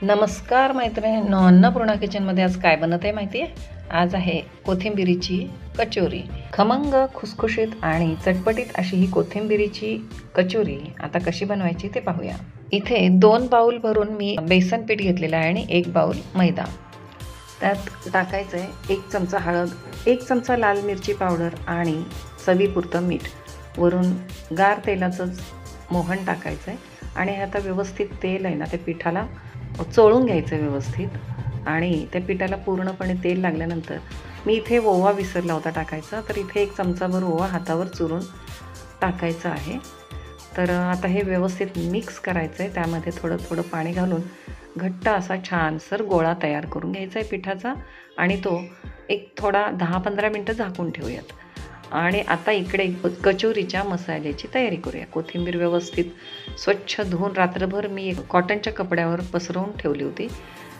नमस्कार मैत्रिणींनो, अन्नपूर्णा किचनमध्ये आज काय बनत आहे माहिती आहे? आज आहे कोथिंबिरीची कचोरी. खमंग, खुसखुशीत आणि चटपटीत अशी ही कोथिंबिरीची कचोरी आता कशी बनवायची ते पाहूया. इथे 2 बाउल भरून मी बेसन पीठ घेतलेलं आहे आणि 1 बाउल मैदा. त्यात टाकायचं आहे 1 चमचा हळद, 1 चमचा लाल मिरची पावडर आणि चवीपुरतं मीठ. वरून गार तेलाचं मोहन टाकायचं आहे आणि हे आता व्यवस्थित तेल आहे ना त्या पिठाला चोळून घ्यायचं व्यवस्थित. आणि त्या पिठाला पूर्णपणे तेल लागल्यानंतर मी इथे ओवा विसरला होता टाकायचा, तर इथे 1 चमचाभर ओवा हातावर चुरून टाकायचं आहे. तर आता हे व्यवस्थित मिक्स करायचं आहे. त्यामध्ये थोडं थोडं पाणी घालून घट्ट असा छानसर गोळा तयार करून घ्यायचा आहे पिठाचा आणि तो एक थोडा 10-15 मिनटं झाकून ठेवूयात. आणि आता इकडे कचोरीच्या मसाल्याची तयारी करूया. कोथिंबीर व्यवस्थित स्वच्छ धुवून रात्रभर मी कॉटनच्या कपड्यावर पसरवून ठेवली होती.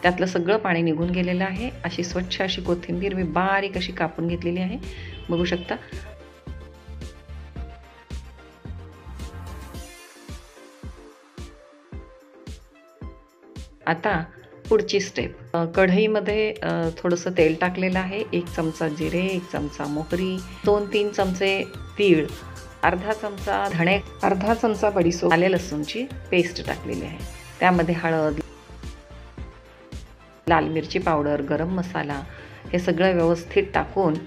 त्यातलं सगळं पाणी निघून गेलेलं आहे. अशी स्वच्छ अशी कोथिंबीर मी बारीक अशी कापून घेतलेली आहे, बघू शकता. आता पुढची स्टेप, कढईमध्ये थोडंसं तेल टाकलेलं आहे. 1 चमचा जिरे, 1 चमचा मोहरी, 2-3 चमचे तीळ, अर्धा चमचा धणे, अर्धा चमचा बडीशेप, आले लसूणची पेस्ट टाकलेली आहे. त्यामध्ये हळद, लाल मिरची पावडर, गरम मसाला हे सगळं व्यवस्थित टाकून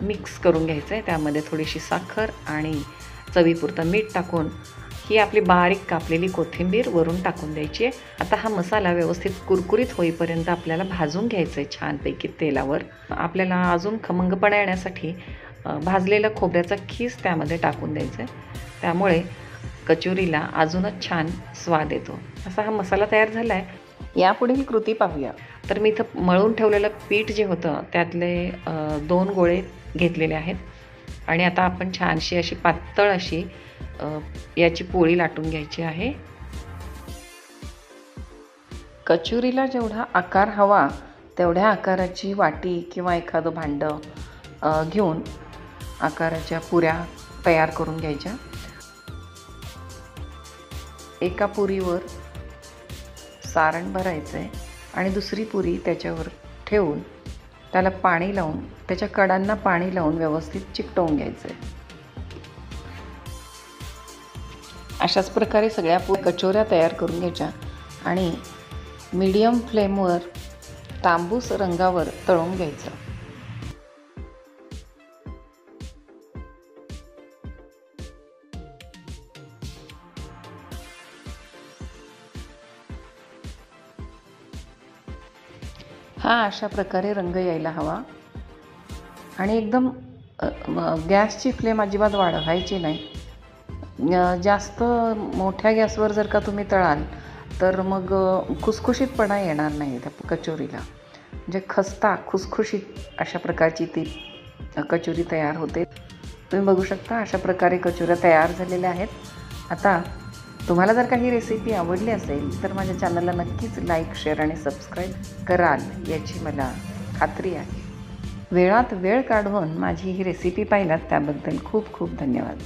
मिक्स करून घ्यायचं आहे. त्यामध्ये थोडीशी साखर आणि चवीपुरतं मीठ टाकून ही आपली बारीक कापलेली कोथिंबीर वरून टाकून द्यायची आहे. आता हा मसाला व्यवस्थित कुरकुरीत होईपर्यंत आपल्याला भाजून घ्यायचं आहे छानपैकी तेलावर. आपल्याला अजून खमंगपणा येण्यासाठी भाजलेला खोबऱ्याचा खीस त्यामध्ये टाकून द्यायचा आहे. त्यामुळे कचोरीला अजूनच छान स्वाद येतो. असा हा मसाला तयार झाला आहे. यापुढील कृती पाहूया. तर मी इथं मळून ठेवलेलं पीठ जे होतं त्यातले 2 गोळे घेतलेले आहेत आणि आता आपण छानशी अशी पातळ अशी याची पोळी लाटून घ्यायची आहे. कचोरीला जेवढा आकार हवा तेवढ्या आकाराची वाटी किंवा एखादं भांडं घेऊन आकाराच्या पुऱ्या तयार करून घ्यायच्या. एका पुरीवर सारण भरायचं आहे आणि दुसरी पुरी त्याच्यावर ठेवून त्याला पाणी लावून त्याच्या कडांना पाणी लावून व्यवस्थित चिकटवून घ्यायचं आहे. अशाच प्रकारे सगळ्या कचोऱ्या तयार करून घ्यायच्या आणि मीडियम फ्लेमवर तांबूस रंगावर तळून घ्यायचं. हा अशा प्रकारे रंग यायला हवा आणि एकदम गॅसची फ्लेम अजिबात वाढवायची नाही. जास्त मोठ्या गॅसवर जर का तुम्ही तळाल तर मग खुसखुशीतपणा येणार नाही त्या कचोरीला. म्हणजे खस्ता खुसखुशीत अशा प्रकारची ती कचोरी तयार होते. तुम्ही बघू शकता अशा प्रकारे कचोऱ्या तयार झालेल्या आहेत. आता तुम्हाला जर का ही रेसिपी आवडली असेल तर माझ्या चॅनलला नक्कीच लाईक, शेअर आणि सबस्क्राईब कराल याची मला खात्री आहे. वेळात वेळ काढून माझी ही रेसिपी पाहिलात त्याबद्दल खूप खूप धन्यवाद.